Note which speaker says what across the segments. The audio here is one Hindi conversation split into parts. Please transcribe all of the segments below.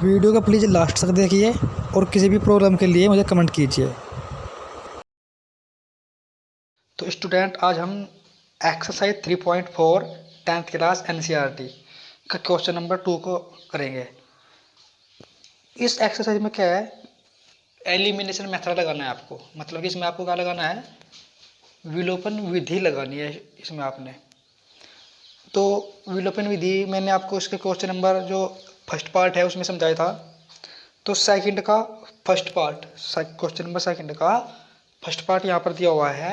Speaker 1: वीडियो को प्लीज़ लास्ट तक देखिए और किसी भी प्रॉब्लम के लिए मुझे कमेंट कीजिए। तो स्टूडेंट, आज हम एक्सरसाइज 3.4 10th क्लास एनसीईआरटी का क्वेश्चन नंबर 2 को करेंगे। इस एक्सरसाइज में क्या है, एलिमिनेशन मेथड लगाना है आपको। मतलब कि इसमें आपको क्या लगाना है, विलोपन विधि लगानी है इसमें आपने। तो विलोपन विधि मैंने आपको इसके क्वेश्चन नंबर जो फर्स्ट पार्ट है उसमें समझाया था। तो सेकंड का first part, question number second का फर्स्ट पार्ट यहाँ पर दिया हुआ है।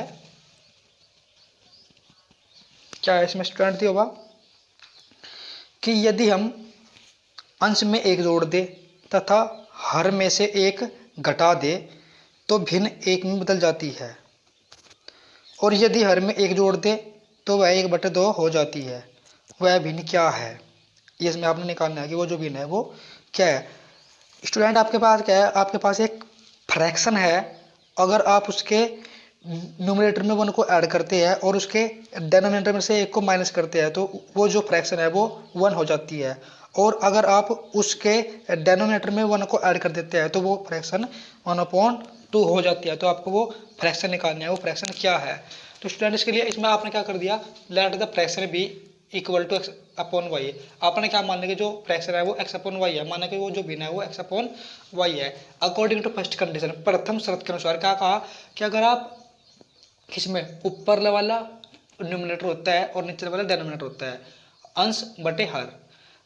Speaker 1: क्या है इसमें स्टूडेंट दिया हुआ कि यदि हम अंश में एक जोड़ दे तथा हर में से एक घटा दे तो भिन्न एक में बदल जाती है, और यदि हर में एक जोड़ दे तो वह 1/2 हो जाती है। वह भिन्न क्या है, ये इसमें आपने निकालना है कि वो जो भिन्न है वो क्या है। स्टूडेंट, आपके पास क्या है, आपके पास एक फ्रैक्शन है। अगर आप उसके न्यूमरेटर में 1 को ऐड करते हैं और उसके डेनोमिनेटर में से 1 को माइनस करते हैं तो वो जो फ्रैक्शन है वो 1 हो जाती है। और अगर आप उसके डेनोमिनेटर में 1 को ऐड कर देते हैं तो वो फ्रैक्शन 1/2 हो जाती है। तो आपको वो फ्रैक्शन निकालना है, वो फ्रैक्शन क्या है। तो स्टूडेंट, इसके लिए इसमें आपने क्या कर दिया, let the fraction be equal to X upon Y. आपने क्या मान लिया कि जो फ्रैक्शन है वो एक्स अपॉन वाई है, माना कि वो जो भिन्न है वो एक्स अपॉन वाई है। अकॉर्डिंग टू फर्स्ट कंडीशन, प्रथम शर्त के अनुसार क्या कहा कि अगर आप इसमें ऊपर वाला न्यूमरेटर होता है और नीचे वाला डेनोमिनेटर होता है, अंश बटे हर।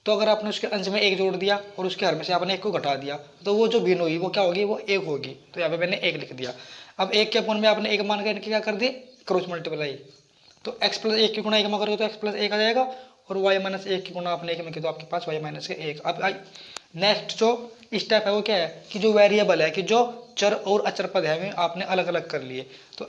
Speaker 1: तो अगर आपने उसके अंश में 1 जोड़ दिया और उसके हर में से आपने 1 को घटा दिया तो वो जो भिन्न होगी वो क्या होगी, वो 1 होगी। तो यहाँ पे मैंने 1 लिख दिया। अब 1 के अपॉन में आपने 1 मान के इनकी क्या कर दी, क्रॉस मल्टीप्लाई। तो x प्लस 1 की गुणा 1 में करोगे तो x प्लस 1 आ जाएगा, और y माइनस 1 की गुणा आपने 1 में की तो आपके पास y माइनस के 1। अब नेक्स्ट जो स्टेप है वो क्या है कि जो वेरिएबल है, कि जो चर और अचर पद है आपने अलग अलग कर लिए। तो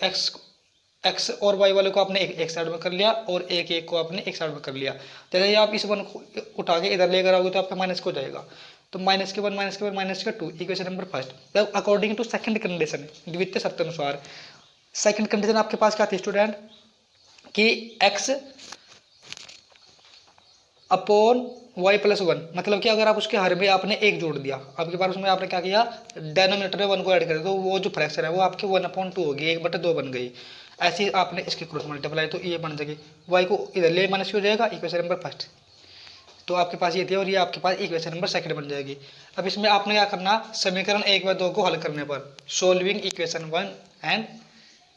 Speaker 1: x और y वाले को आपने एक साइड में कर लिया और एक को आपने एक साइड में कर लिया। जैसे ही आप इस 1 को उठा के इधर लेकर आओगे तो आपका माइनस को जाएगा। तो -1 -2 equation number first. According to second condition, द्वितीय शर्त अनुसार सेकंड कंडीशन आपके पास क्या थी स्टूडेंट, कि x अपॉन वाई प्लस 1। मतलब कि अगर आप उसके हर में आपने 1 जोड़ दिया, आपके पास उसमें आपने क्या किया, डेनोमिनेटर में 1 को ऐड कर दिया, तो वो जो फ्रैक्शन है वो आपकी 1/2 होगी, 1/2 बन गई। ऐसे ही आपने इसकी क्रॉस मल्टीप्लाई तो ये बन जाएगी, y को इधर ले माइनस हो जाएगा, इक्वेशन नंबर फर्स्ट। तो आपके पास ये थी और ये आपके पास इक्वेशन नंबर सेकंड बन जाएगी। अब इसमें आपने क्या करना, समीकरण 1 व 2 को हल करने पर सोल्विंग इक्वेशन 1 एंड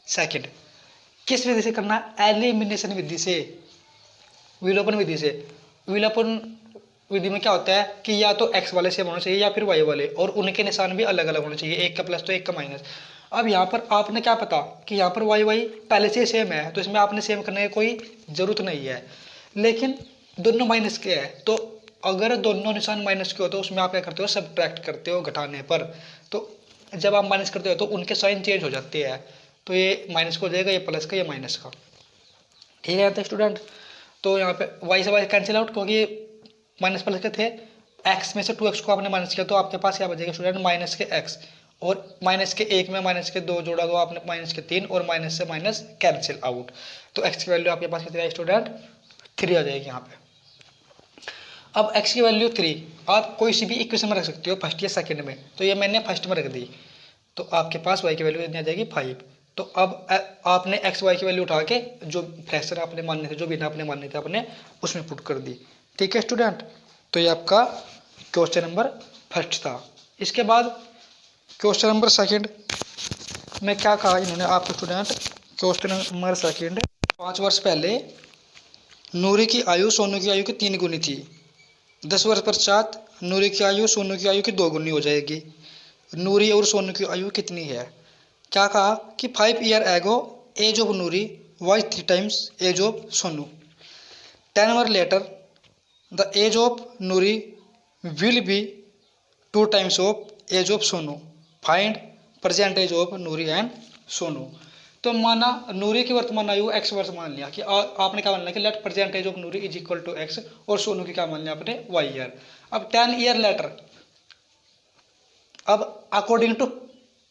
Speaker 1: सेकंड किस विधि से करना, एलिमिनेशन विधि से, विलोपन विधि से। विलोपन विधि में क्या होता है कि या तो x वाले सेम होना चाहिए या फिर y वाले, और उनके निशान भी अलग अलग होने चाहिए, एक का प्लस तो एक का माइनस। अब यहाँ पर आपने क्या पता कि यहाँ पर y पहले से सेम है, तो इसमें आपने सेम करने की कोई जरूरत नहीं है। लेकिन दोनों माइनस के है, तो अगर दोनों निशान माइनस के हो तो उसमें आप क्या करते हो, सब्ट्रैक्ट करते हो घटाने पर। तो जब आप माइनस करते हो तो उनके साइन चेंज हो जाते हैं, तो ये माइनस को हो जाएगा, ये प्लस का, ये माइनस का। ठीक है स्टूडेंट। तो यहाँ पे y से y कैंसिल आउट, क्योंकि माइनस प्लस के थे। x में से 2x को आपने माइनस किया तो आपके पास क्या बचेगा स्टूडेंट, माइनस के x, और माइनस के 1 में माइनस के 2 जोड़ा तो आपने माइनस के 3, और माइनस से माइनस कैंसिल आउट। तो x की वैल्यू आपके पास कितनी है स्टूडेंट, 3 आ जाएगी यहाँ पे। अब x की वैल्यू 3 आप कोई सी भी इक्वेशन में रख सकते हो, फर्स्ट या सेकंड में। तो ये मैंने फर्स्ट में रख दी, तो आपके पास y की वैल्यू कितनी आ जाएगी, 5। तो अब आपने एक्स वाई की वैल्यू उठा के जो फ्रैक्शन आपने मानने थे, जो बिना आपने मानने थे, आपने उसमें पुट कर दी। ठीक है स्टूडेंट। तो ये आपका क्वेश्चन नंबर फर्स्ट था। इसके बाद क्वेश्चन नंबर सेकंड में क्या कहा इन्होंने आपको स्टूडेंट, क्वेश्चन नंबर सेकंड, 5 वर्ष पहले नूरी की आयु सोनू की आयु की 3 गुनी थी। 10 वर्ष पश्चात नूरी की आयु सोनू की आयु की 2 गुनी हो जाएगी। नूरी और सोनू की आयु कितनी है। क्या कहा कि 5 year ago age of Noori was 3 times age of Sonu. 10 year later the age of Noori will be 2 times of age of Sonu. Find present age of Noori and Sonu. तो माना नूरी की वर्तमान आयु x वर्ष मान लिया, कि आपने क्या मान लिया कि let present age of Noori is equal to x, और सोनू की क्या मान लिया आपने, y ईयर। अब 10 ईयर लेटर, अब अकॉर्डिंग टू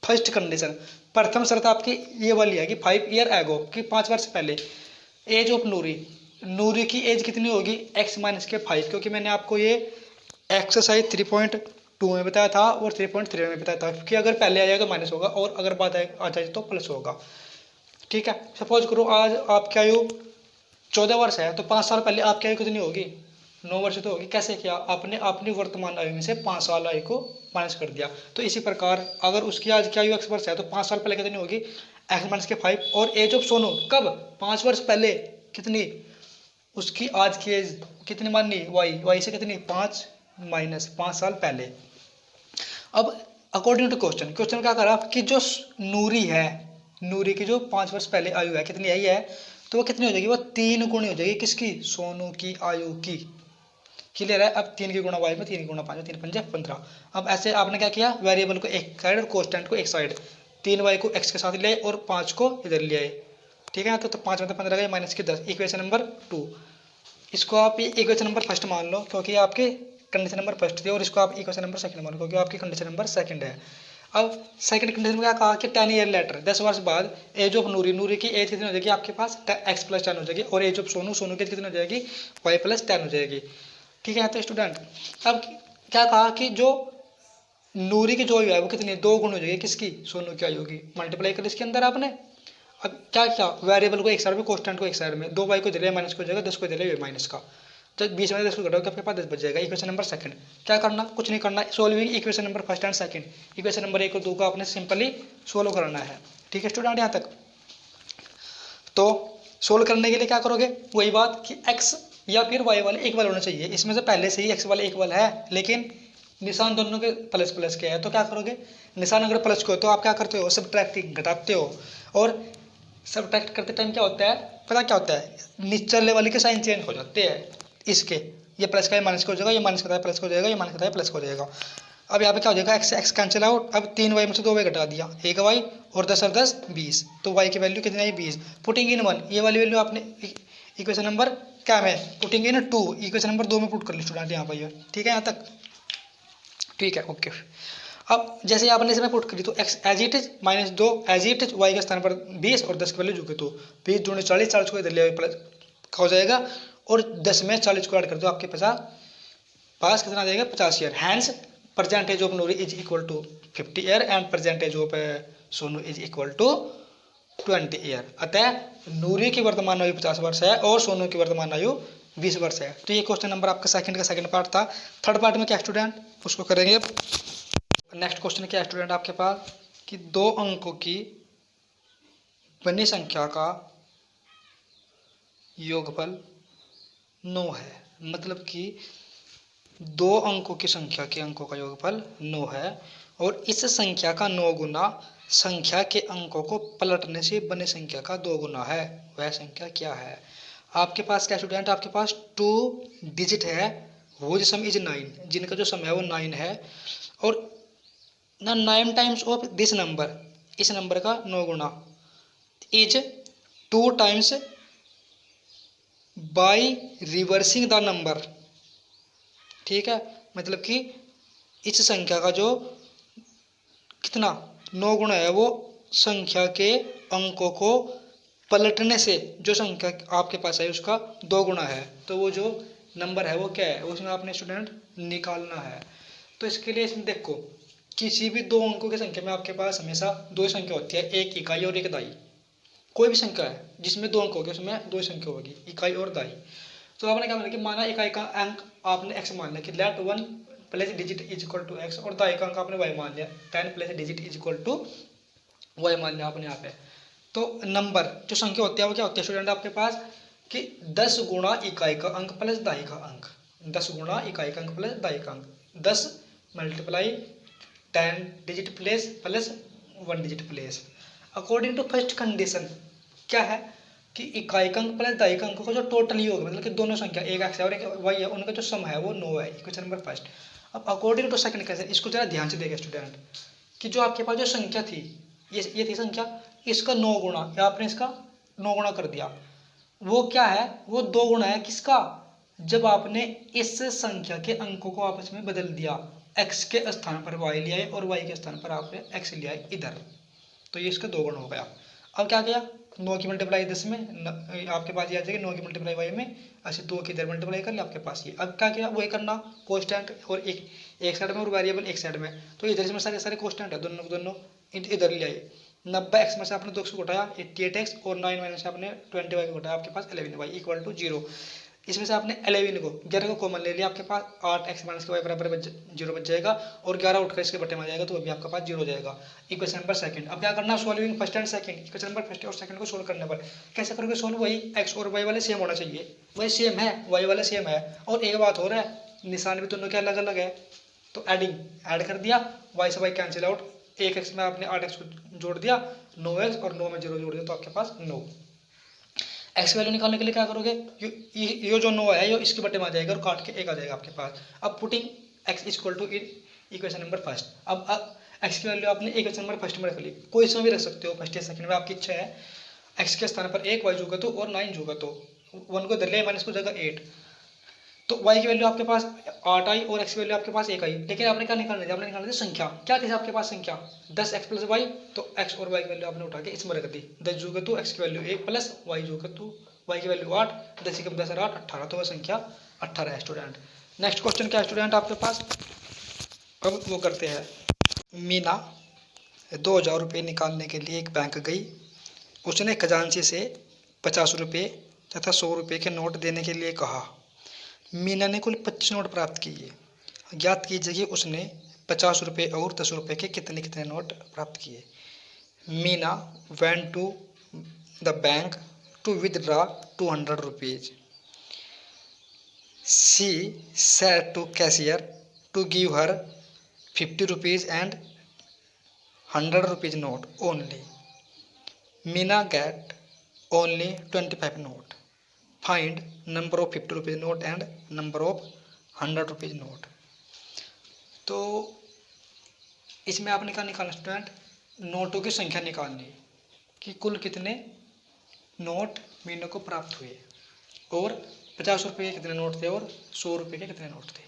Speaker 1: फर्स्ट कंडीशन, प्रथम शर्त आपकी ये वाली है कि 5 ईयर एगो, कि 5 वर्ष पहले, एज ऑफ नूरी, नूरी की एज कितनी होगी, x माइनस के 5, क्योंकि मैंने आपको ये एक्सरसाइज 2 में बताया था और 3.3 में बताया था, क्योंकि अगर पहले आ जाएगा माइनस होगा और अगर बाद आ जाए तो प्लस होगा। ठीक है, सपोज करो आज आपकी आयु 14 वर्ष है, तो 5 साल पहले आपकी आयु कितनी होगी? 9 वर्ष तो होगी। कैसे किया? आपने अपनी वर्तमान आयु में से 5 साल आयु को माइनस कर दिया। तो इसी प्रकार अगर उसकी आज की आयु x वर्ष है तो 5 साल पहले कितनी होगी? x माइनस के 5। और एज ऑफ सोनू कब? 5 वर्ष पहले कितनी? उसकी आज की एज कितनी माननी? y से कितनी? 5 माइनस 5 साल पहले। अब अकॉर्डिंग टू क्वेश्चन क्या करा कि जो नूरी है, नूरी की जो 5 वर्ष पहले आयु है कितनी आई है, तो वो कितनी हो जाएगी? वो 3 गुनी हो जाएगी। किसकी? सोनू की आयु की। क्लियर है? अब 3 की गुणा y में 3 की गुणा 5 में 3 पंजे 15। अब ऐसे आपने क्या किया? वेरिएबल को एक साइड और कॉन्स्टेंट को एक साइड, 3y को x के साथ ले आए और 5 को इधर ले आए। ठीक है, तो 5 में 15 गए माइनस के 10। Equation number 2। इसको आप इक्वेशन नंबर फर्स्ट मान लो क्योंकि आपके कंडीशन नंबर फर्स्ट थी, और इसको आप इक्वेशन नंबर सेकंड मान लो क्योंकि आपकी कंडीशन नंबर सेकंड है। अब सेकंड कंडीशन में क्या कहा कि 10 ईयर लेटर, 10 वर्ष बाद एज ऑफ नूरी की एज कितनी हो जाएगी आपके पास? x प्लस 10 हो जाएगी। और एज ऑफ सोनू की एज कितनी हो जाएगी? y प्लस 10 हो जाएगी। ठीक है, तो स्टूडेंट अब क्या कहा कि जो नूरी की जो आयु है वो कितनी? 2 गुण हो जाएगी। किसकी? सोनू की आयु की। मल्टीप्लाई कर इसके अंदर आपने। अब क्या क्या? वेरिएबल को एक साइड में, कॉन्स्टेंट को एक साइड में, 2y को दिले माइनस को जाएगा, 10 को दिले माइनस का, तो 20 में 10 को घटाओगे आपके पास 10 बच जाएगा। Equation number second. क्या करना? कुछ नहीं करना, solving equation number first and second. Equation number 1 और 2 को आपने सिंपली सोल्व करना है। ठीक है स्टूडेंट, यहाँ तक। तो सोल्व करने के लिए क्या करोगे? वही बात कि x या फिर y वाले इक्वल होने चाहिए। इसमें से पहले से ही x वाले इक्वल है, लेकिन निशान दोनों के प्लस प्लस के है, तो क्या करोगे? निशान अगर प्लस को तो आप क्या करते हो? सबट्रैक्टिंग, घटाते हो। और सबट्रैक्ट करते टाइम क्या होता है? पता क्या होता है? निचले वाले के साइन चेंज हो जाते हैं इसके। ये प्लस का ये माइनस का हो जाएगा, ये माइनस का था प्लस का हो जाएगा, ये माइनस का था प्लस का हो जाएगा। अब यहाँ पे क्या हो जाएगा? x cancel out. अब 3y में से 2y घटा दिया, 1y और 10 और 10 20। तो y की वैल्यू कितनी आई? 20। पुटिंग इन 1, ये वाली वैल्यू आपने इक्वेशन नंबर क्या में? पुटिंग इन 2, इक्वेशन नंबर 2 में पुट कर ली स्टूडेंट यहाँ पर। ठीक है यहाँ तक? ठीक है, ओके। अब जैसे ही आपने इसमें पुट करी तो x as it is minus 2 as it is, y के स्थान पर 20 और 10 की वैल्यू जो तो 20 दूनी 40, 40 को इधर ले प्लस हो जाएगा, और 10 में 40 को ऐड कर दो, आपके पास कितना आ जाएगा? 50 year. Hence percentage of Noori is equal to 50 year and percentage of Sonu is equal to 20 year. अतः नूरी की वर्तमान आयु 50 वर्ष है और सोनू की वर्तमान आयु 20 वर्ष है। तो ये क्वेश्चन नंबर आपका सेकंड पार्ट था। थर्ड पार्ट में क्या स्टूडेंट? उसको करेंगे। नेक्स्ट क्वेश्चन क्या स्टूडेंट आपके पास कि 2 अंकों की बनी संख्या का योगफल 9 है। मतलब कि 2 अंकों की संख्या के अंकों का योगफल 9 है, और इस संख्या का 9 गुना संख्या के अंकों को पलटने से बने संख्या का 2 गुना है। वह संख्या क्या है? आपके पास क्या स्टूडेंट? आपके पास 2 डिजिट है, वो सम इज 9, जिनका जो सम है वो 9 है, और ना 9 टाइम्स ऑफ दिस नंबर, इस नंबर का 9 गुना is 2 times by reversing the number. ठीक है, मतलब कि इस संख्या का जो कितना 9 गुना है वो संख्या के अंकों को पलटने से जो संख्या आपके पास है उसका 2 गुना है। तो वो जो नंबर है वो क्या है? उसमें आपने स्टूडेंट निकालना है। तो इसके लिए इसमें देखो, किसी भी 2 अंकों की संख्या में आपके पास हमेशा 2 संख्या होती है, एक इकाई और एक दाई। कोई भी संख्या है जिसमें 2 अंक होंगे उसमें 2 संख्या होगी, इकाई और दाई। तो आपने क्या माना कि माना इकाई का अंक आपने x मान लिया कि let 1 place digit is equal to x, और दाई का अंक आपने y मान लिया 10 place digit is equal to y मान लिया आपने यहाँ पे। तो नंबर जो संख्या होती है वो क्या होती है स्टूडेंट आपके पास कि 10 गुणा इकाई का अंक प्लस दाई का अंक, 10 गुणा इकाई का अंक प्लस दाई का अंक, 10 multiply 10 digit plus 1 digit place. According to first condition क्या है कि इकाई का अंक प्लस दाई का अंक का जो टोटल योग मतलब कि दोनों संख्या एक x है और एक y है, उनका जो सम है वो 9 है। Equation number first. अब अकॉर्डिंग टू सेकंड कैसे, इसको जरा ध्यान से देखें स्टूडेंट कि जो आपके पास जो संख्या थी ये थी संख्या, इसका 9 गुणा या आपने इसका 9 गुणा कर दिया, वो क्या है? वो 2 गुणा है किसका? जब आपने इस संख्या के अंकों को आपस में बदल दिया, x के स्थान पर y लिया है और y के स्थान पर आपने x लिया है इधर, तो ये इसका 2 गुणा हो गया। अब क्या किया, 9 की मल्टीप्लाई 10 में आपके पास ये आ जाएगी, 9 की मल्टीप्लाई वाई में, ऐसे 2 की इधर मल्टीप्लाई कर लिया आपके पास ये। अब क्या किया, वही करना, कॉन्स्टेंट और एक साइड में और वेरिएबल एक साइड में, तो इधर इसमें सारे सारे कॉन्स्टेंट है, दोनों दोनों इधर ले आए। 90x में से आपने 2 को घटाया 88x, और 9 में से आपने 20y को घटाया, आपके पास 11y इक्वल टू 0। इसमें से आपने 11 को कॉमन ले लिया, आपके पास 8x माइनस के वाई बराबर 0 बच जाएगा, और 11 उठकर इसके बटे में आ जाएगा, तो अभी आपके पास 0 हो जाएगा। Equation number second. अब क्या करना, solving first and second, equation number first और सेकंड को सोल्व करने पर कैसे करोगे सोल्व, वही x और y वाले सेम होना चाहिए, वही सेम है, y वाले सेम है। और एक बात हो रहा है, निशान भी दोनों के अलग अलग है, तो ऐड कर दिया, y से y कैंसिल आउट, 1x में आपने 8x को जोड़ दिया, 9x और 9 में 0 जोड़ दिया, तो आपके पास 9। एक्स वैल्यू निकालने के लिए क्या करोगे, ये जो 9 है ये इसके बटे में आ जाएगा, और काट के 1 आ जाएगा आपके पास। अब putting x equal to equation number first. अब x की वैल्यू आपने इक्वेशन नंबर फर्स्ट में रख ली, कोई इसमें भी रख सकते हो, फर्स्ट या सेकंड में आपकी इच्छा है। x के स्थान पर 1 y जोगा तो और 9 जोगा तो 1 को इधर ले, माइनस को जगह 8, तो y की वैल्यू आपके पास 8 आई और x की वैल्यू आपके पास 1 आई। लेकिन आपने क्या निकालना है, आपने निकालना है संख्या, क्या थी आपके पास संख्या 10x प्लस वाई, तो x और y की वैल्यू आपने उठा के इसमें रख दी, 10 जोगे तो x की वैल्यू 1 प्लस y जोगे तो y की वैल्यू 8, 10 के 10 8 18, तो वह संख्या 18 है स्टूडेंट। नेक्स्ट क्वेश्चन क्या है स्टूडेंट आपके पास, अब वो करते हैं। मीना 2000 रुपये निकालने के लिए एक बैंक गई, उसने खजांची से 50 रुपये तथा 100 रुपये के नोट देने के लिए कहा। मीना ने कुल 25 नोट प्राप्त किए, ज्ञात कीजिए कि उसने 50 रुपये और 10 रुपये के कितने कितने नोट प्राप्त किए। Meena went to the bank to withdraw 200 rupees. She said to cashier to give her 50 rupees and 100 rupees note only. Meena get only 25 note. Find number of 50 rupees note and number of 100 rupees note. तो इसमें आपने क्या निकालना स्टूडेंट, नोटों की संख्या निकालनी कि कुल कितने नोट मीना को प्राप्त हुए, और 50 रुपये के कितने नोट थे और 100 रुपये के कितने नोट थे।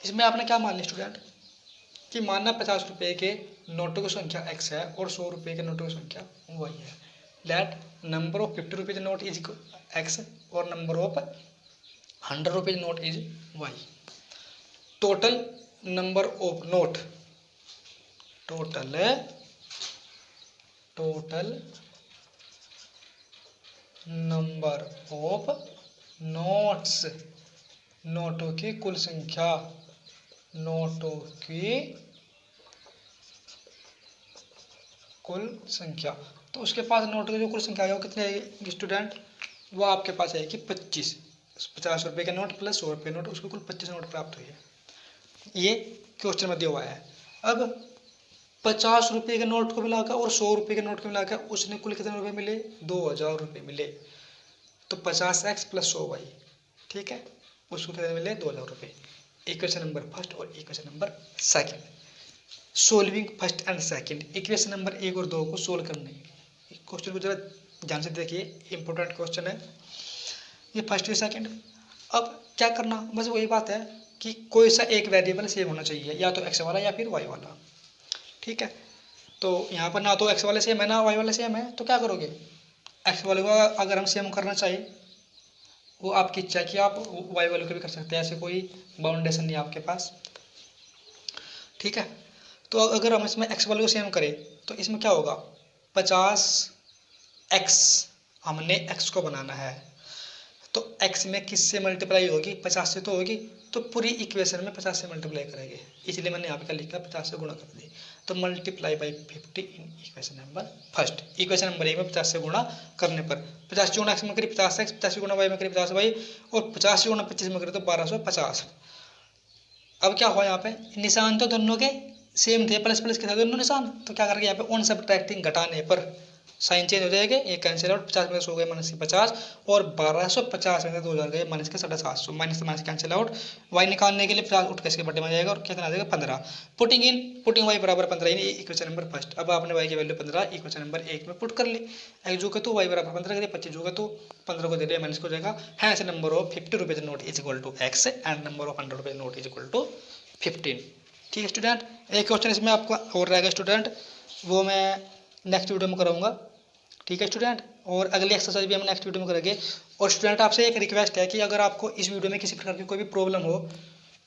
Speaker 1: इसमें आपने क्या मान लिया स्टूडेंट कि मानना 50 रुपये के नोटों की संख्या x है और 100 रुपये के नोटों की संख्या y है। That number of 50 rupees note is x और number of 100 rupees note is y। Total number of note, total number of notes, नोटों की कुल संख्या, नोटों की कुल संख्या। तो उसके पास नोटों की जो कुल संख्या है वो कितनी आएगी स्टूडेंट, वो आपके पास आएगी 25। 50 रुपये के नोट प्लस 100 रुपये नोट, उसको कुल 25 नोट प्राप्त हुई है, ये क्वेश्चन में दिया हुआ है। अब 50 रुपये के नोट को मिलाकर और 100 रुपये के नोट को मिलाकर उसने कुल कितने रुपये मिले, 2000 रुपये मिले। तो 50x प्लस 100y, ठीक है, उसको कितने मिले, 2000 रुपये। इक्वेशन नंबर फर्स्ट और equation number second. Solving first and second, equation number 1 और 2 को सोल्व करने। क्वेश्चन को जरा ध्यान से देखिए, इंपॉर्टेंट क्वेश्चन है ये, फर्स्ट और सेकंड। अब क्या करना, बस वही बात है कि कोई सा एक वेरिएबल सेम होना चाहिए, या तो x वाला या फिर y वाला, ठीक है। तो यहाँ पर ना तो x वाले सेम है ना y वाले सेम है, तो क्या करोगे, x वाले को अगर हम सेम करना चाहिए वो आपकी इच्छा है कि आप y वाले को भी कर सकते हैं, ऐसे कोई बाउंडेशन नहीं आपके पास, ठीक है। तो अगर हम इसमें x वाले को सेम करें तो इसमें क्या होगा, 50x हमने x को बनाना है, तो x में किससे मल्टीप्लाई होगी, 50 से तो होगी, तो पूरी इक्वेशन में 50 से मल्टीप्लाई करेंगे, इसलिए मैंने यहाँ पे क्या लिखा, 50 से गुणा कर दी। तो multiply by 50 in equation number first. Equation number 1 में 50 से गुणा करने पर 50 से गुणा x में करी 50x, 50 से गुणा y में करी 50y, और 50 से गुणा 25 में करी तो 1250। अब क्या हुआ, यहाँ पे निशान तो दोनों के सेम थे, प्लस प्लस के थे दोनों निशान, तो क्या करके यहाँ पे ऑन सब्ट्रैक्टिंग घटाने पर साइन चेंज हो जाएगा, ये कैंसिल आउट, 50 में 100 गए माइनस के 50, और 1250 में 2000 गए माइनस के 750, माइनस से माइनस कैंसिल आउट। वाई निकालने के लिए 50 उठ के इसके बटे में जाएगा, और कितना आ जाएगा 15। पुटिंग वाई बराबर 15 इन इक्वेशन नंबर फर्स्ट। अब आपने वाई की वैल्यू 15 इक्वेशन नंबर 1 में पुट कर ली, एक्स जो तो वाई बराबर 15 करिए, 25 जो तो 15 को दे दिया माइनस को जाएगा। Hence number of 50 rupees note is equal to X and number of 100 rupees note is equal to 15। ठीक है स्टूडेंट, एक क्वेश्चन इसमें आपका और रहेगा स्टूडेंट, वो मैं नेक्स्ट वीडियो में कराऊंगा। ठीक है स्टूडेंट, और अगली एक्सरसाइज भी हम नेक्स्ट वीडियो में करेंगे। और स्टूडेंट आपसे एक रिक्वेस्ट है कि अगर आपको इस वीडियो में किसी प्रकार की कोई भी प्रॉब्लम हो,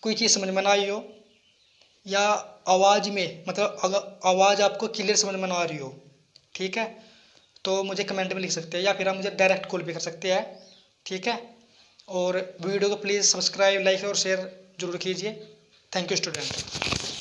Speaker 1: कोई चीज़ समझ में ना आई हो, या आवाज़ में मतलब अगर आवाज़ आपको क्लियर समझ में ना आ रही हो, ठीक है, तो मुझे कमेंट में लिख सकते हैं या फिर आप मुझे डायरेक्ट कॉल भी कर सकते हैं, ठीक है। और वीडियो को प्लीज़ सब्सक्राइब, लाइक और शेयर जरूर कीजिए। Thank you student.